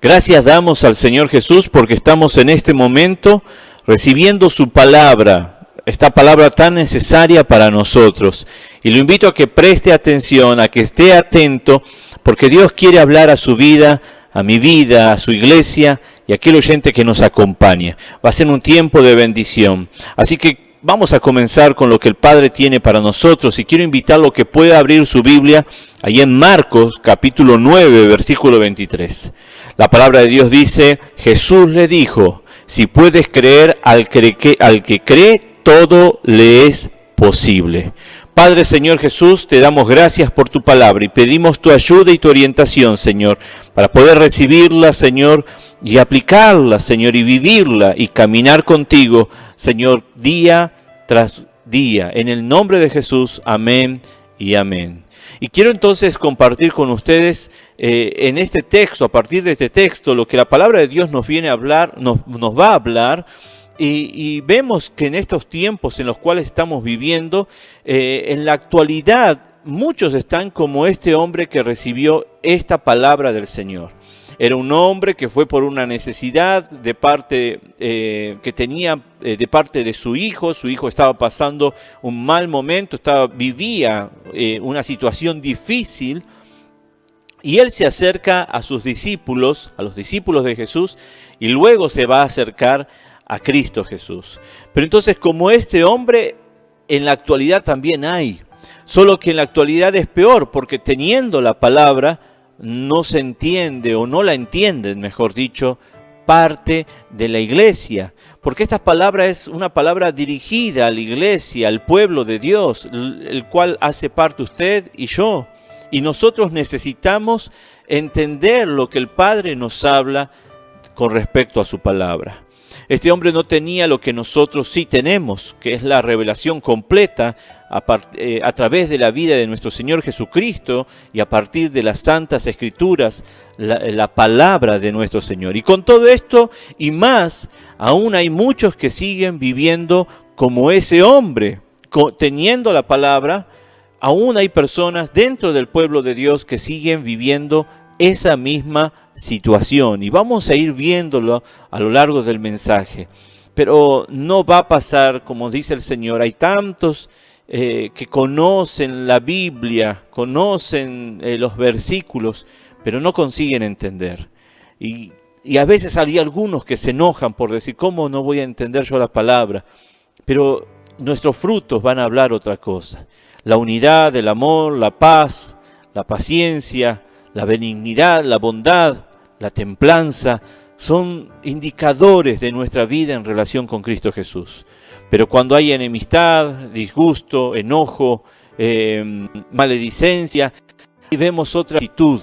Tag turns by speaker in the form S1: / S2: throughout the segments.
S1: Gracias damos al Señor Jesús porque estamos en este momento recibiendo su palabra, esta palabra tan necesaria para nosotros. Y lo invito a que preste atención, a que esté atento, porque Dios quiere hablar a su vida, a mi vida, a su iglesia y a aquel oyente que nos acompaña. Va a ser un tiempo de bendición. Así que vamos a comenzar con lo que el Padre tiene para nosotros y quiero invitarlo a que pueda abrir su Biblia ahí en Marcos capítulo 9, versículo 23. La palabra de Dios dice, Jesús le dijo, si puedes creer al que cree, todo le es posible. Padre, Señor Jesús, te damos gracias por tu palabra y pedimos tu ayuda y tu orientación, Señor, para poder recibirla, Señor, y aplicarla, Señor, y vivirla y caminar contigo, Señor, día tras día. En el nombre de Jesús, amén y amén. Y quiero entonces compartir con ustedes en este texto, a partir de este texto, lo que la palabra de Dios nos viene a hablar, nos va a hablar. Y vemos que en estos tiempos en los cuales estamos viviendo, en la actualidad, muchos están como este hombre que recibió esta palabra del Señor. Era un hombre que fue por una necesidad de parte que tenía de parte de su hijo estaba pasando un mal momento, vivía una situación difícil, y él se acerca a sus discípulos, a los discípulos de Jesús, y luego se va a acercar a Cristo Jesús. Pero entonces, como este hombre, en la actualidad también hay, solo que en la actualidad es peor, porque teniendo la palabra, no se entiende, o no la entienden, mejor dicho, parte de la iglesia. Porque esta palabra es una palabra dirigida a la iglesia, al pueblo de Dios, el cual hace parte usted y yo. Y nosotros necesitamos entender lo que el Padre nos habla con respecto a su palabra. Este hombre no tenía lo que nosotros sí tenemos, que es la revelación completa a través de la vida de nuestro Señor Jesucristo y a partir de las Santas Escrituras, la palabra de nuestro Señor. Y con todo esto y más, aún hay muchos que siguen viviendo como ese hombre, teniendo la palabra. Aún hay personas dentro del pueblo de Dios que siguen viviendo esa misma situación, y vamos a ir viéndolo a lo largo del mensaje. Pero no va a pasar como dice el Señor. Hay tantos que conocen la Biblia, conocen los versículos, pero no consiguen entender. Y a veces hay algunos que se enojan por decir, ¿cómo no voy a entender yo la palabra? Pero nuestros frutos van a hablar otra cosa. La unidad, el amor, la paz, la paciencia, la benignidad, la bondad, la templanza, son indicadores de nuestra vida en relación con Cristo Jesús. Pero cuando hay enemistad, disgusto, enojo, maledicencia, y vemos otra actitud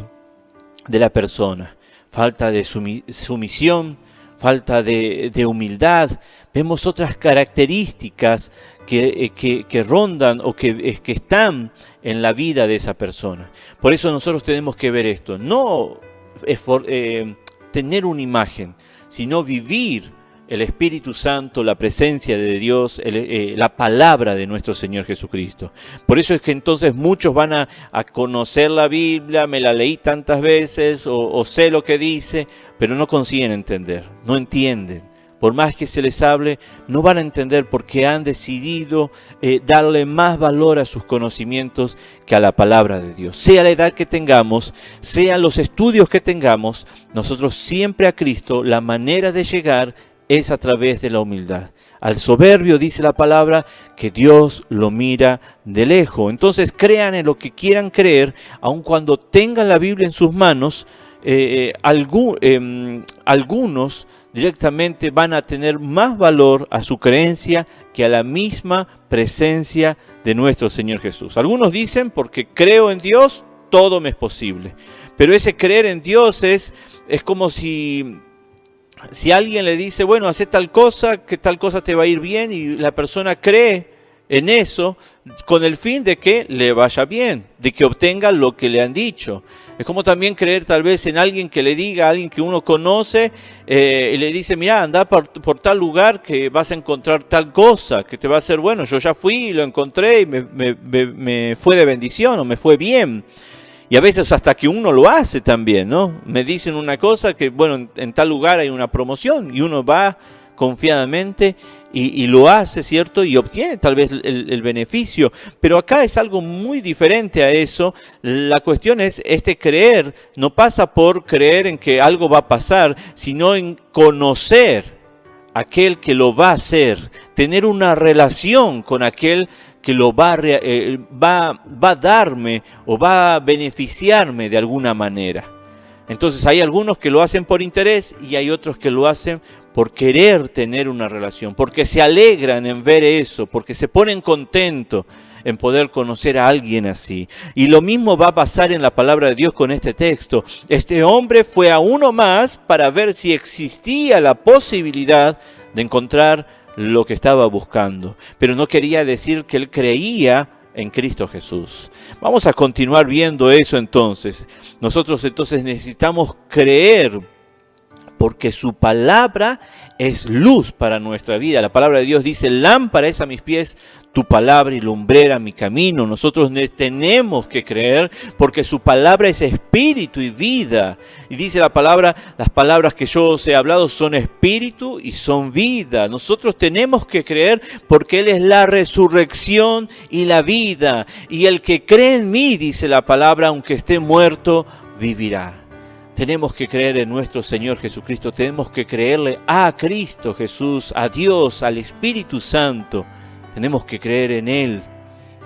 S1: de la persona, falta de sumisión, falta de humildad, vemos otras características que rondan o que están en la vida de esa persona. Por eso nosotros tenemos que ver esto, no tener una imagen, sino vivir el Espíritu Santo, la presencia de Dios, la palabra de nuestro Señor Jesucristo. Por eso es que entonces muchos van a conocer la Biblia, me la leí tantas veces o sé lo que dice, pero no consiguen entender, no entienden. Por más que se les hable, no van a entender porque han decidido darle más valor a sus conocimientos que a la palabra de Dios. Sea la edad que tengamos, sean los estudios que tengamos, nosotros siempre a Cristo, la manera de llegar es a través de la humildad. Al soberbio, dice la palabra, que Dios lo mira de lejos. Entonces crean en lo que quieran creer, aun cuando tengan la Biblia en sus manos. Algunos directamente van a tener más valor a su creencia que a la misma presencia de nuestro Señor Jesús. Algunos dicen, porque creo en Dios, todo me es posible. Pero ese creer en Dios es como si alguien le dice, bueno, haz tal cosa, que tal cosa te va a ir bien, y la persona cree en eso con el fin de que le vaya bien, de que obtenga lo que le han dicho. Es como también creer tal vez en alguien que le diga a alguien que uno conoce y le dice, mira, anda por tal lugar que vas a encontrar tal cosa, que te va a hacer bueno. Yo ya fui y lo encontré y me fue de bendición o me fue bien. Y a veces hasta que uno lo hace también, ¿no? Me dicen una cosa que, bueno, en tal lugar hay una promoción y uno va confiadamente y lo hace, ¿cierto? Y obtiene tal vez el beneficio. Pero acá es algo muy diferente a eso. La cuestión es, este creer no pasa por creer en que algo va a pasar, sino en conocer a aquel que lo va a hacer, tener una relación con aquel que lo va a darme o va a beneficiarme de alguna manera. Entonces hay algunos que lo hacen por interés y hay otros que lo hacen por querer tener una relación, porque se alegran en ver eso, porque se ponen contentos en poder conocer a alguien así. Y lo mismo va a pasar en la palabra de Dios con este texto. Este hombre fue a uno más para ver si existía la posibilidad de encontrar lo que estaba buscando, pero no quería decir que él creía en Cristo Jesús. Vamos a continuar viendo eso entonces. Nosotros entonces necesitamos creer porque su palabra es luz para nuestra vida. La palabra de Dios dice, lámpara es a mis pies tu palabra y lumbrera mi camino. Nosotros tenemos que creer porque su palabra es espíritu y vida. Y dice la palabra, las palabras que yo os he hablado son espíritu y son vida. Nosotros tenemos que creer porque Él es la resurrección y la vida. Y el que cree en mí, dice la palabra, aunque esté muerto, vivirá. Tenemos que creer en nuestro Señor Jesucristo, tenemos que creerle a Cristo Jesús, a Dios, al Espíritu Santo. Tenemos que creer en Él,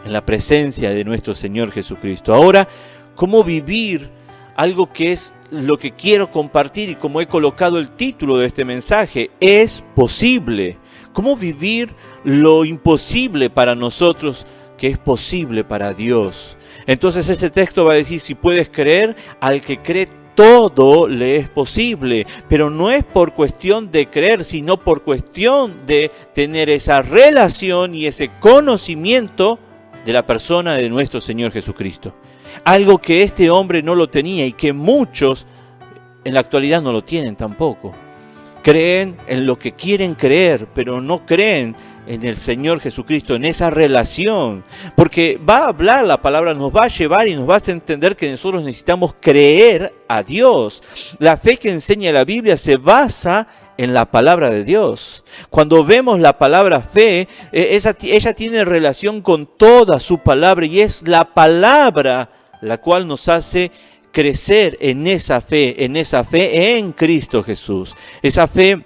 S1: en la presencia de nuestro Señor Jesucristo. Ahora, ¿cómo vivir algo que es lo que quiero compartir y como he colocado el título de este mensaje? Es posible. ¿Cómo vivir lo imposible para nosotros que es posible para Dios? Entonces ese texto va a decir, si puedes creer, al que cree todo le es posible, pero no es por cuestión de creer, sino por cuestión de tener esa relación y ese conocimiento de la persona de nuestro Señor Jesucristo. Algo que este hombre no lo tenía y que muchos en la actualidad no lo tienen tampoco. Creen en lo que quieren creer, pero no creen en el Señor Jesucristo, en esa relación. Porque va a hablar la palabra, nos va a llevar y nos va a hacer entender que nosotros necesitamos creer a Dios. La fe que enseña la Biblia se basa en la palabra de Dios. Cuando vemos la palabra fe, ella tiene relación con toda su palabra y es la palabra la cual nos hace crecer en esa fe en Cristo Jesús. Esa fe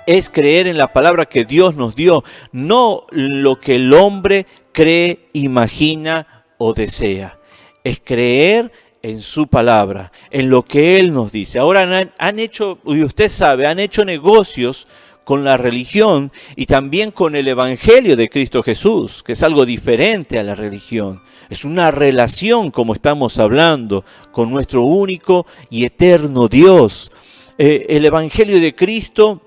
S1: es creer en la palabra que Dios nos dio, no lo que el hombre cree, imagina o desea. Es creer en su palabra, en lo que Él nos dice. Ahora han hecho, y usted sabe, han hecho negocios con la religión y también con el Evangelio de Cristo Jesús, que es algo diferente a la religión. Es una relación, como estamos hablando, con nuestro único y eterno Dios. El Evangelio de Cristo,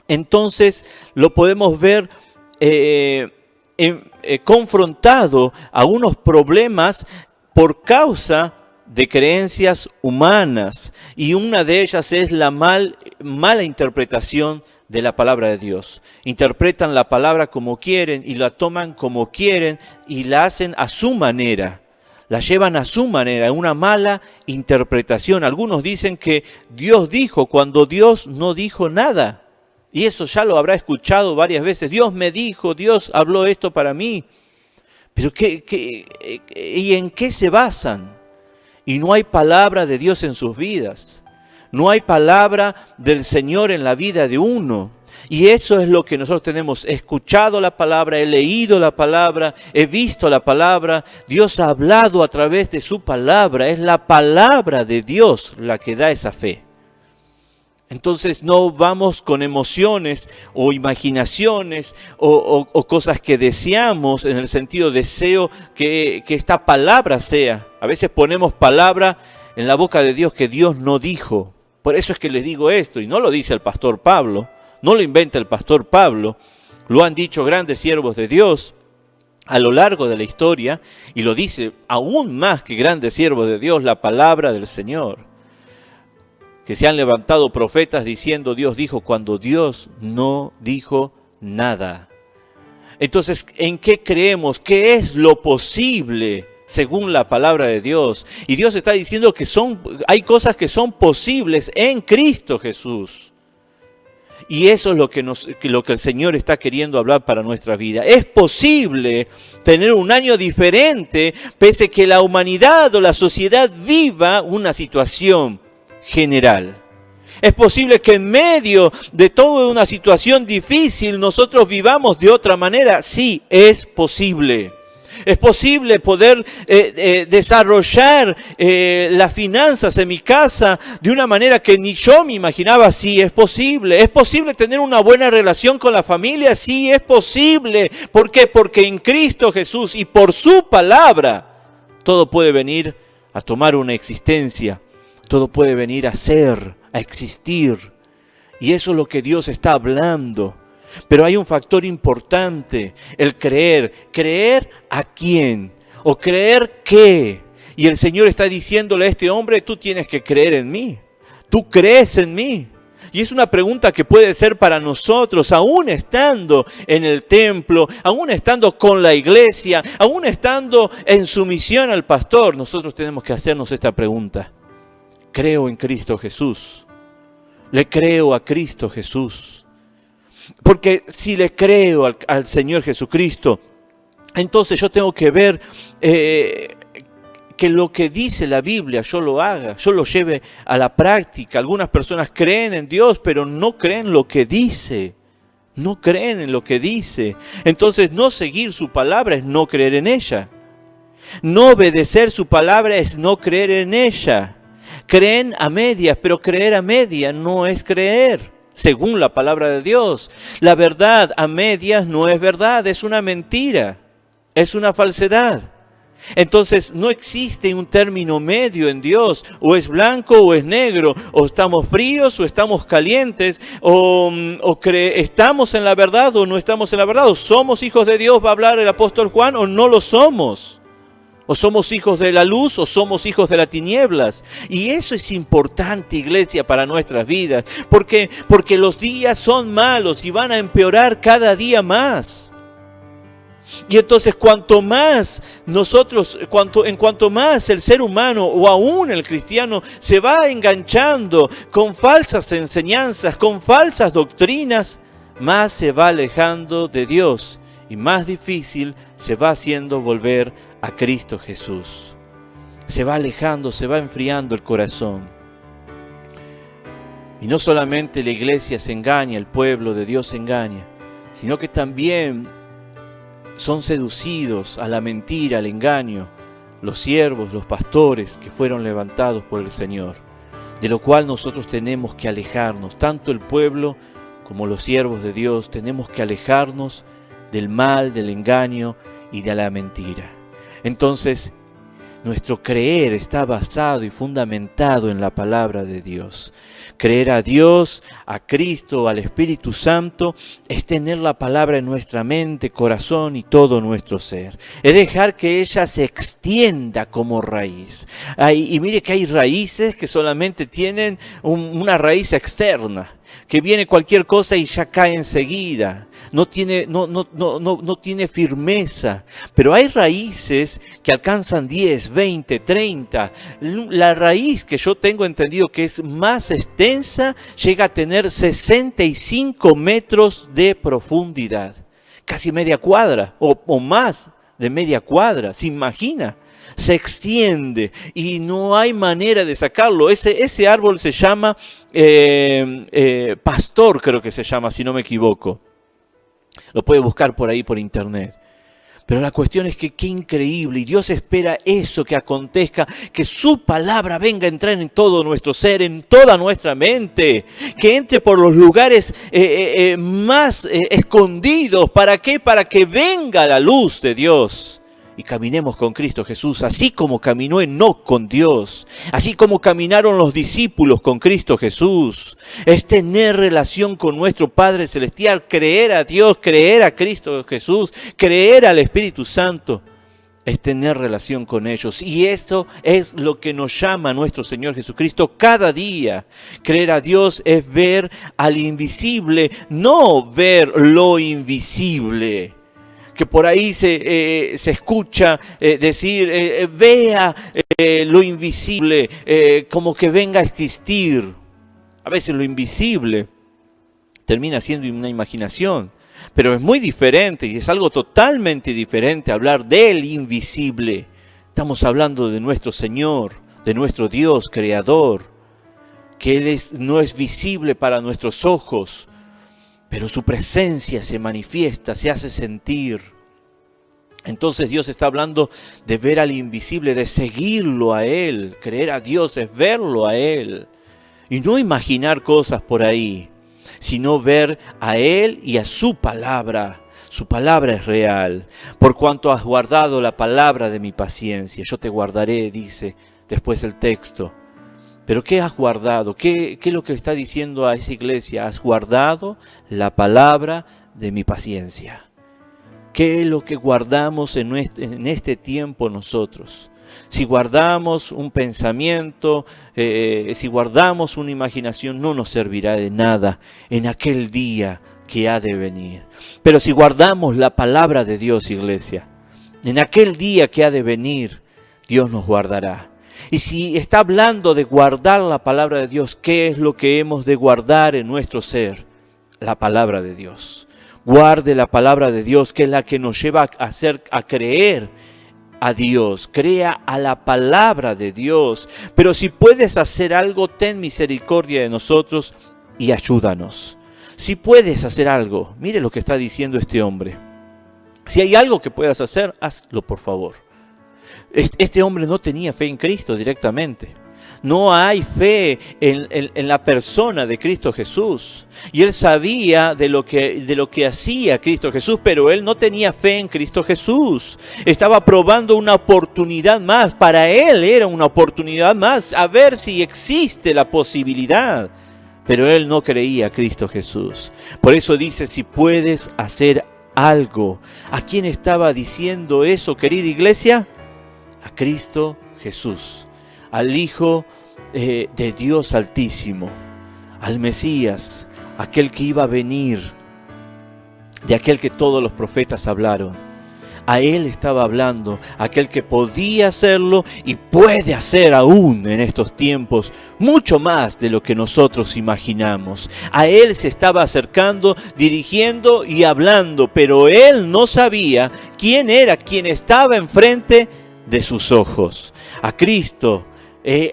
S1: entonces, lo podemos ver confrontado a unos problemas por causa de creencias humanas, y una de ellas es la mala interpretación de la palabra de Dios. Interpretan la palabra como quieren y la toman como quieren y la hacen a su manera. La llevan a su manera, una mala interpretación. Algunos dicen que Dios dijo cuando Dios no dijo nada. Y eso ya lo habrá escuchado varias veces. Dios me dijo, Dios habló esto para mí. Pero ¿y en qué se basan? Y no hay palabra de Dios en sus vidas. No hay palabra del Señor en la vida de uno. Y eso es lo que nosotros tenemos. He escuchado la palabra, he leído la palabra, he visto la palabra. Dios ha hablado a través de su palabra. Es la palabra de Dios la que da esa fe. Entonces no vamos con emociones o imaginaciones o cosas que deseamos, en el sentido deseo que esta palabra sea. A veces ponemos palabra en la boca de Dios que Dios no dijo. Por eso es que les digo esto, y no lo dice el pastor Pablo, no lo inventa el pastor Pablo, lo han dicho grandes siervos de Dios a lo largo de la historia, y lo dice aún más que grandes siervos de Dios la palabra del Señor. Que se han levantado profetas diciendo Dios dijo cuando Dios no dijo nada. Entonces, ¿en qué creemos? ¿Qué es lo posible según la palabra de Dios. Y Dios está diciendo que hay cosas que son posibles en Cristo Jesús. Y eso es lo que el Señor está queriendo hablar para nuestra vida. Es posible tener un año diferente, pese a que la humanidad o la sociedad viva una situación general. Es posible que en medio de toda una situación difícil nosotros vivamos de otra manera. Sí, es posible. Es posible poder desarrollar las finanzas en mi casa de una manera que ni yo me imaginaba. Sí, es posible. Es posible tener una buena relación con la familia. Sí, es posible. ¿Por qué? Porque en Cristo Jesús y por su palabra todo puede venir a tomar una existencia. Todo puede venir a ser, a existir. Y eso es lo que Dios está hablando. Pero hay un factor importante, el creer. ¿Creer a quién? ¿O creer qué? Y el Señor está diciéndole a este hombre, tú tienes que creer en mí. ¿Tú crees en mí? Y es una pregunta que puede ser para nosotros, aún estando en el templo, aún estando con la iglesia, aún estando en sumisión al pastor. Nosotros tenemos que hacernos esta pregunta. ¿Creo en Cristo Jesús? ¿Le creo a Cristo Jesús? Porque si le creo al Señor Jesucristo, entonces yo tengo que ver que lo que dice la Biblia yo lo haga, yo lo lleve a la práctica. Algunas personas creen en Dios, pero no creen lo que dice. No creen en lo que dice. Entonces no seguir su palabra es no creer en ella. No obedecer su palabra es no creer en ella. Creen a medias, pero creer a medias no es creer. Según la palabra de Dios, la verdad a medias no es verdad, es una mentira, es una falsedad. Entonces no existe un término medio en Dios, o es blanco o es negro, o estamos fríos o estamos calientes, estamos en la verdad o no estamos en la verdad, o somos hijos de Dios, va a hablar el apóstol Juan, o no lo somos. O somos hijos de la luz o somos hijos de las tinieblas. Y eso es importante, iglesia, para nuestras vidas. Porque los días son malos y van a empeorar cada día más. Y entonces cuanto más el ser humano o aún el cristiano se va enganchando con falsas enseñanzas, con falsas doctrinas, más se va alejando de Dios y más difícil se va haciendo volver a Cristo Jesús. Se va alejando, se va enfriando el corazón. Y no solamente la iglesia se engaña, el pueblo de Dios se engaña, sino que también son seducidos a la mentira, al engaño, los siervos, los pastores que fueron levantados por el Señor, de lo cual nosotros tenemos que alejarnos, tanto el pueblo como los siervos de Dios, tenemos que alejarnos del mal, del engaño y de la mentira. Entonces, nuestro creer está basado y fundamentado en la palabra de Dios. Creer a Dios, a Cristo, al Espíritu Santo, es tener la palabra en nuestra mente, corazón y todo nuestro ser. Es dejar que ella se extienda como raíz. Y mire que hay raíces que solamente tienen una raíz externa, que viene cualquier cosa y ya cae enseguida. No tiene firmeza, pero hay raíces que alcanzan 10, 20, 30. La raíz que yo tengo entendido que es más extensa llega a tener 65 metros de profundidad, casi media cuadra o más de media cuadra, ¿se imagina? Se extiende y no hay manera de sacarlo. Ese árbol se llama pastor, creo que se llama, si no me equivoco. Lo puede buscar por ahí por internet. Pero la cuestión es que qué increíble, y Dios espera eso que acontezca, que su palabra venga a entrar en todo nuestro ser, en toda nuestra mente, que entre por los lugares más escondidos. ¿Para qué? Para que venga la luz de Dios y caminemos con Cristo Jesús, así como caminó Enoc con Dios, así como caminaron los discípulos con Cristo Jesús. Es tener relación con nuestro Padre Celestial, creer a Dios, creer a Cristo Jesús, creer al Espíritu Santo. Es tener relación con ellos. Y eso es lo que nos llama nuestro Señor Jesucristo cada día. Creer a Dios es ver al invisible, no ver lo invisible. que por ahí se escucha decir, vea lo invisible, como que venga a existir. A veces lo invisible termina siendo una imaginación, pero es muy diferente y es algo totalmente diferente hablar del invisible. Estamos hablando de nuestro Señor, de nuestro Dios creador, que Él no es visible para nuestros ojos, pero su presencia se manifiesta, se hace sentir. Entonces Dios está hablando de ver al invisible, de seguirlo a Él. Creer a Dios es verlo a Él. Y no imaginar cosas por ahí, sino ver a Él y a su palabra. Su palabra es real. Por cuanto has guardado la palabra de mi paciencia, yo te guardaré, dice después el texto. Pero ¿qué has guardado? ¿Qué es lo que le está diciendo a esa iglesia? Has guardado la palabra de mi paciencia. ¿Qué es lo que guardamos en este tiempo nosotros? Si guardamos un pensamiento, si guardamos una imaginación, no nos servirá de nada en aquel día que ha de venir. Pero si guardamos la palabra de Dios, iglesia, en aquel día que ha de venir, Dios nos guardará. Y si está hablando de guardar la palabra de Dios, ¿qué es lo que hemos de guardar en nuestro ser? La palabra de Dios. Guarde la palabra de Dios, que es la que nos lleva a creer a Dios. Crea a la palabra de Dios. Pero si puedes hacer algo, ten misericordia de nosotros y ayúdanos. Si puedes hacer algo, mire lo que está diciendo este hombre. Si hay algo que puedas hacer, hazlo por favor. Este hombre no tenía fe en Cristo directamente. No hay fe en la persona de Cristo Jesús. Y él sabía de lo que hacía Cristo Jesús, pero él no tenía fe en Cristo Jesús. Estaba probando una oportunidad más. Para él era una oportunidad más, a ver si existe la posibilidad. Pero él no creía a Cristo Jesús. Por eso dice, si puedes hacer algo. ¿A quién estaba diciendo eso, querida iglesia? A Cristo Jesús, al Hijo de Dios Altísimo, al Mesías, aquel que iba a venir, de aquel que todos los profetas hablaron. A Él estaba hablando, aquel que podía hacerlo y puede hacer aún en estos tiempos mucho más de lo que nosotros imaginamos. A Él se estaba acercando, dirigiendo y hablando, pero Él no sabía quién era quien estaba enfrente de sus ojos. A Cristo,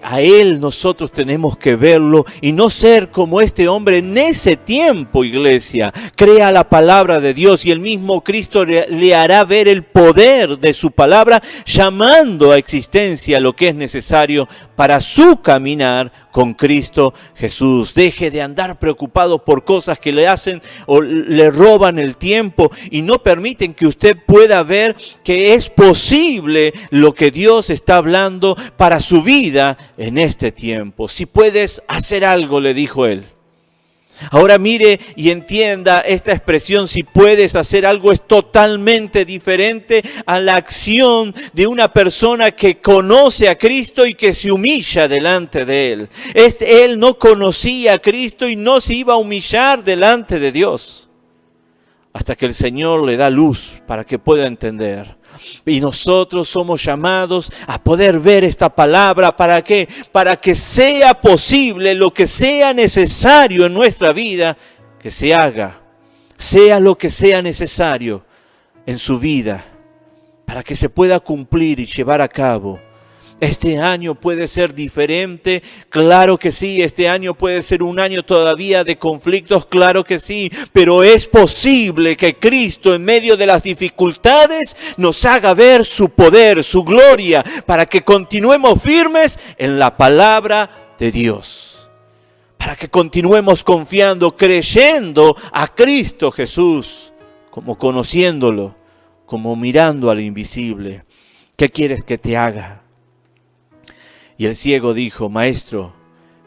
S1: a Él nosotros tenemos que verlo y no ser como este hombre en ese tiempo, iglesia. Crea la palabra de Dios y el mismo Cristo le hará ver el poder de su palabra, llamando a existencia lo que es necesario para su caminar con Cristo Jesús. Deje de andar preocupado por cosas que le hacen o le roban el tiempo y no permiten que usted pueda ver que es posible lo que Dios está hablando para su vida en este tiempo. Si puedes hacer algo, le dijo él. Ahora mire y entienda esta expresión, si puedes hacer algo, es totalmente diferente a la acción de una persona que conoce a Cristo y que se humilla delante de Él. Él no conocía a Cristo y no se iba a humillar delante de Dios hasta que el Señor le da luz para que pueda entender. Y nosotros somos llamados a poder ver esta palabra. ¿Para qué? Para que sea posible lo que sea necesario en nuestra vida, que se haga. Sea lo que sea necesario en su vida, para que se pueda cumplir y llevar a cabo. Este año puede ser diferente, claro que sí. Este año puede ser un año todavía de conflictos, claro que sí. Pero es posible que Cristo en medio de las dificultades nos haga ver su poder, su gloria, para que continuemos firmes en la palabra de Dios. Para que continuemos confiando, creyendo a Cristo Jesús, como conociéndolo, como mirando al invisible. ¿Qué quieres que te haga? Y el ciego dijo, Maestro,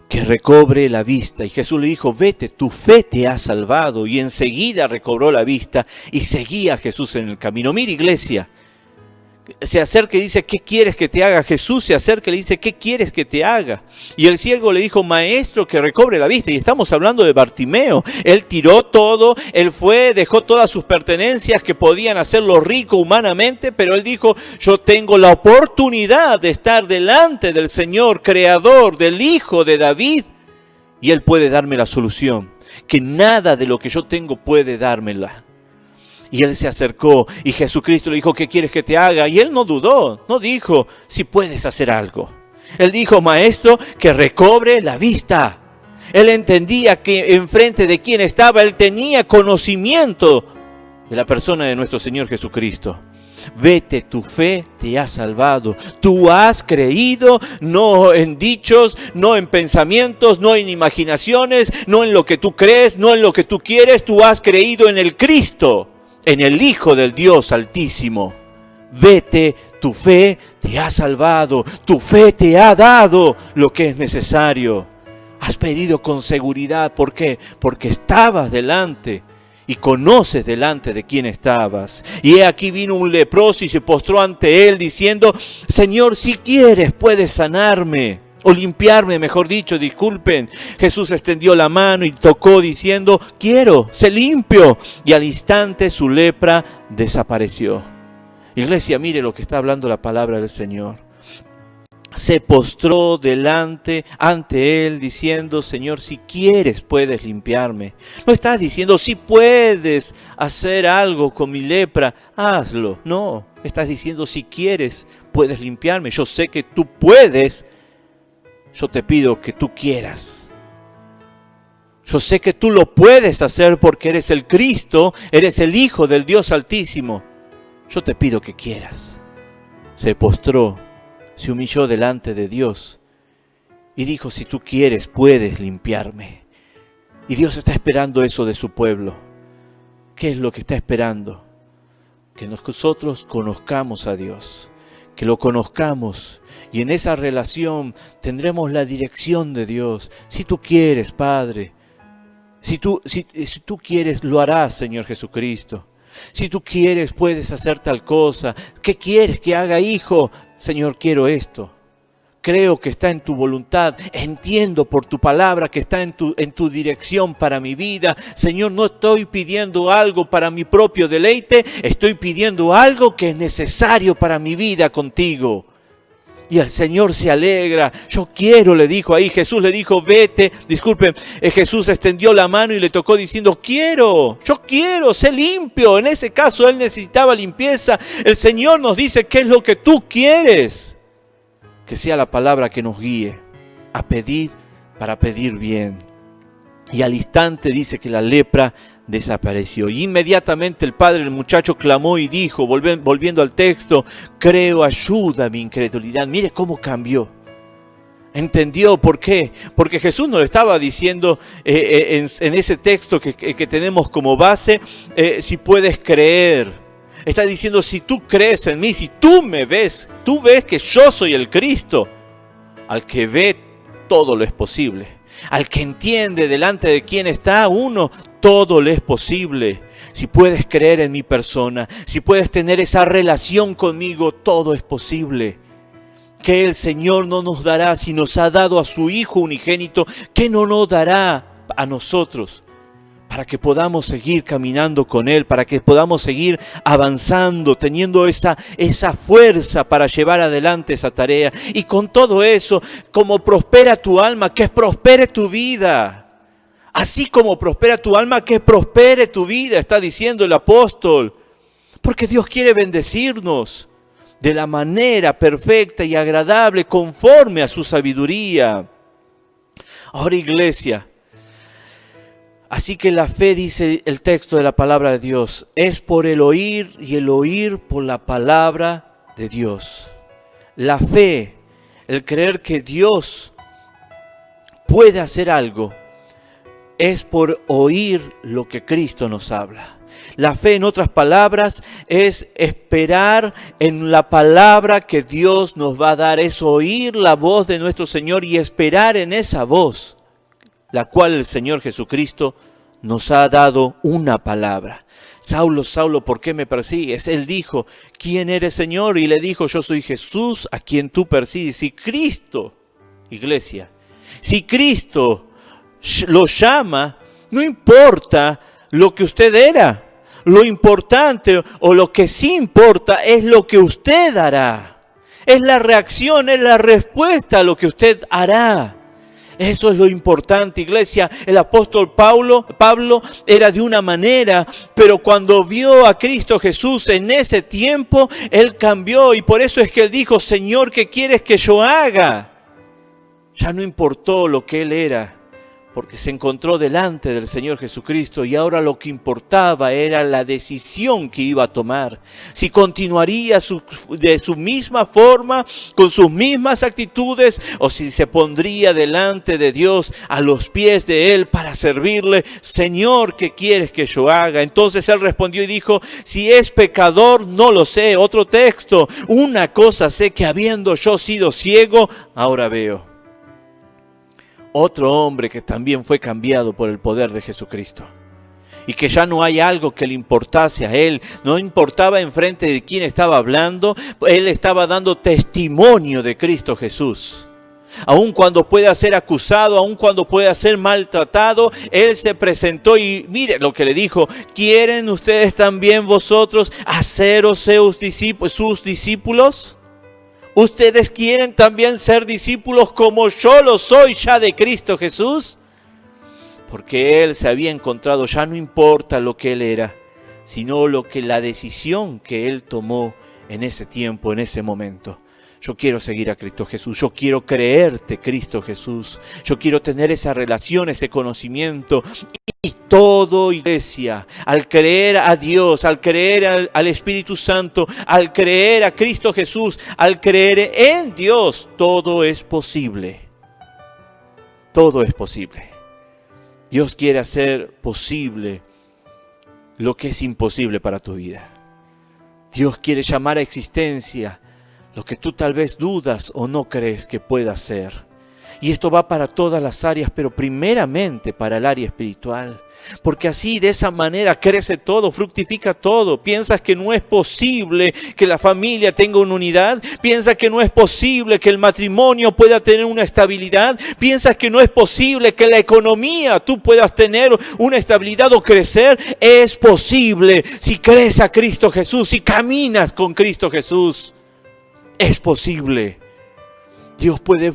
S1: que recobre la vista. Y Jesús le dijo, vete, tu fe te ha salvado. Y enseguida recobró la vista y seguía a Jesús en el camino. Mira, iglesia, se acerca y dice, ¿qué quieres que te haga? Jesús se acerca y le dice, ¿qué quieres que te haga? Y el ciego le dijo, maestro, que recobre la vista. Y estamos hablando de Bartimeo. Él tiró todo, él fue, dejó todas sus pertenencias que podían hacerlo rico humanamente, pero él dijo, yo tengo la oportunidad de estar delante del Señor, creador, del Hijo de David, y Él puede darme la solución, que nada de lo que yo tengo puede dármela. Y él se acercó y Jesucristo le dijo, ¿qué quieres que te haga? Y él no dudó, no dijo, si puedes hacer algo. Él dijo, maestro, que recobre la vista. Él entendía que enfrente de quien estaba, él tenía conocimiento de la persona de nuestro Señor Jesucristo. Vete, tu fe te ha salvado. Tú has creído, no en dichos, no en pensamientos, no en imaginaciones, no en lo que tú crees, no en lo que tú quieres. Tú has creído en el Cristo, en el Hijo del Dios Altísimo. Vete, tu fe te ha salvado, tu fe te ha dado lo que es necesario. Has pedido con seguridad, ¿por qué? Porque estabas delante y conoces delante de quién estabas. Y he aquí vino un leproso y se postró ante él diciendo, Señor, si quieres puedes sanarme. O limpiarme, mejor dicho, disculpen. Jesús extendió la mano y tocó diciendo, quiero, sé limpio. Y al instante su lepra desapareció. Iglesia, mire lo que está hablando la palabra del Señor. Se postró ante él diciendo, Señor, si quieres puedes limpiarme. No estás diciendo, si puedes hacer algo con mi lepra, hazlo. No, estás diciendo, si quieres puedes limpiarme. Yo sé que tú puedes. Yo te pido que tú quieras. Yo sé que tú lo puedes hacer porque eres el Cristo, eres el Hijo del Dios Altísimo. Yo te pido que quieras. Se postró, se humilló delante de Dios y dijo, si tú quieres, puedes limpiarme. Y Dios está esperando eso de su pueblo. ¿Qué es lo que está esperando? Que nosotros conozcamos a Dios, que lo conozcamos. Y en esa relación tendremos la dirección de Dios. Si tú quieres, Padre, si tú quieres, lo harás, Señor Jesucristo. Si tú quieres, puedes hacer tal cosa. ¿Qué quieres que haga, hijo? Señor, quiero esto. Creo que está en tu voluntad. Entiendo por tu palabra que está en tu dirección para mi vida. Señor, no estoy pidiendo algo para mi propio deleite. Estoy pidiendo algo que es necesario para mi vida contigo. Y el Señor se alegra. Yo quiero, le dijo ahí. Jesús le dijo, vete. Disculpen, Jesús extendió la mano y le tocó diciendo, quiero, yo quiero, sé limpio. En ese caso él necesitaba limpieza. El Señor nos dice, ¿qué es lo que tú quieres? Que sea la palabra que nos guíe a pedir para pedir bien. Y al instante dice que la lepra desapareció. Y inmediatamente el padre del muchacho clamó y dijo, volviendo al texto, creo, ayuda mi incredulidad. Mire cómo cambió. Entendió por qué. Porque Jesús no le estaba diciendo en ese texto que tenemos como base, si puedes creer. Está diciendo, si tú crees en mí, si tú me ves, tú ves que yo soy el Cristo. Al que ve, todo lo es posible. Al que entiende delante de quién está uno, todo le es posible. Si puedes creer en mi persona, si puedes tener esa relación conmigo, todo es posible. Que el Señor no nos dará, si nos ha dado a su Hijo unigénito, ¿qué no nos dará a nosotros? Para que podamos seguir caminando con Él, para que podamos seguir avanzando, teniendo esa fuerza para llevar adelante esa tarea. Y con todo eso, como prospera tu alma, que prospere tu vida. Así como prospera tu alma, que prospere tu vida, está diciendo el apóstol. Porque Dios quiere bendecirnos de la manera perfecta y agradable, conforme a su sabiduría. Ahora, iglesia, así que la fe, dice el texto de la palabra de Dios, es por el oír y el oír por la palabra de Dios. La fe, el creer que Dios puede hacer algo, es por oír lo que Cristo nos habla. La fe, en otras palabras, es esperar en la palabra que Dios nos va a dar. Es oír la voz de nuestro Señor y esperar en esa voz, la cual el Señor Jesucristo nos ha dado una palabra. Saulo, Saulo, ¿por qué me persigues? Él dijo, ¿quién eres, Señor? Y le dijo, yo soy Jesús a quien tú persigues. Si Cristo, iglesia, si Cristo lo llama, no importa lo que usted era. Lo importante o lo que sí importa es lo que usted hará. Es la reacción, es la respuesta a lo que usted hará. Eso es lo importante, iglesia. El apóstol Pablo era de una manera, pero cuando vio a Cristo Jesús en ese tiempo, él cambió. Y por eso es que él dijo, Señor, ¿qué quieres que yo haga? Ya no importó lo que él era, porque se encontró delante del Señor Jesucristo y ahora lo que importaba era la decisión que iba a tomar. Si continuaría de su misma forma, con sus mismas actitudes, o si se pondría delante de Dios a los pies de Él para servirle. Señor, ¿qué quieres que yo haga? Entonces Él respondió y dijo, si es pecador, no lo sé. Otro texto, una cosa sé, que habiendo yo sido ciego, ahora veo. Otro hombre que también fue cambiado por el poder de Jesucristo. Y que ya no hay algo que le importase a él. No importaba enfrente de quién estaba hablando. Él estaba dando testimonio de Cristo Jesús. Aun cuando pueda ser acusado, aun cuando pueda ser maltratado, él se presentó y mire lo que le dijo. ¿Quieren ustedes también vosotros haceros sus discípulos? ¿Ustedes quieren también ser discípulos como yo lo soy ya de Cristo Jesús? Porque él se había encontrado, ya no importa lo que él era, sino la decisión que él tomó en ese tiempo, en ese momento. Yo quiero seguir a Cristo Jesús, yo quiero creerte, Cristo Jesús. Yo quiero tener esa relación, ese conocimiento. Y todo, iglesia, al creer a Dios, al creer al Espíritu Santo, al creer a Cristo Jesús, al creer en Dios, todo es posible. Todo es posible. Dios quiere hacer posible lo que es imposible para tu vida. Dios quiere llamar a existencia lo que tú tal vez dudas o no crees que pueda ser. Y esto va para todas las áreas, pero primeramente para el área espiritual. Porque así, de esa manera, crece todo, fructifica todo. ¿Piensas que no es posible que la familia tenga una unidad? ¿Piensas que no es posible que el matrimonio pueda tener una estabilidad? ¿Piensas que no es posible que la economía tú puedas tener una estabilidad o crecer? Es posible si crees a Cristo Jesús, si caminas con Cristo Jesús. Es posible. Dios puede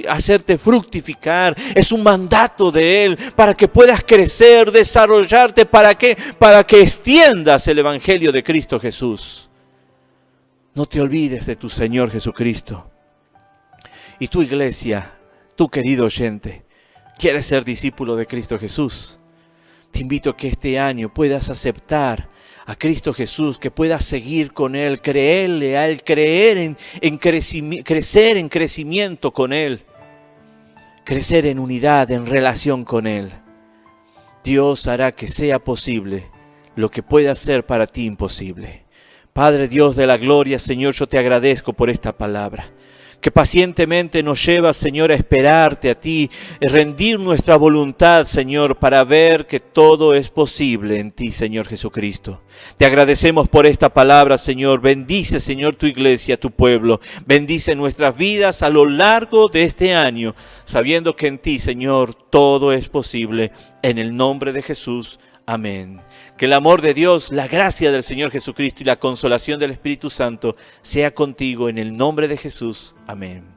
S1: hacerte fructificar. Es un mandato de Él para que puedas crecer, desarrollarte. ¿Para qué? Para que extiendas el Evangelio de Cristo Jesús. No te olvides de tu Señor Jesucristo. Y tu iglesia, tu querido oyente, ¿quieres ser discípulo de Cristo Jesús? Te invito a que este año puedas aceptar a Cristo Jesús, que puedas seguir con Él, creerle a Él, crecer en crecimiento con Él, crecer en unidad, en relación con Él. Dios hará que sea posible lo que pueda ser para ti imposible. Padre Dios de la gloria, Señor, yo te agradezco por esta palabra, que pacientemente nos lleva, Señor, a esperarte a ti, a rendir nuestra voluntad, Señor, para ver que todo es posible en ti, Señor Jesucristo. Te agradecemos por esta palabra, Señor. Bendice, Señor, tu iglesia, tu pueblo. Bendice nuestras vidas a lo largo de este año, sabiendo que en ti, Señor, todo es posible. En el nombre de Jesús. Amén. Que el amor de Dios, la gracia del Señor Jesucristo y la consolación del Espíritu Santo sea contigo en el nombre de Jesús. Amén.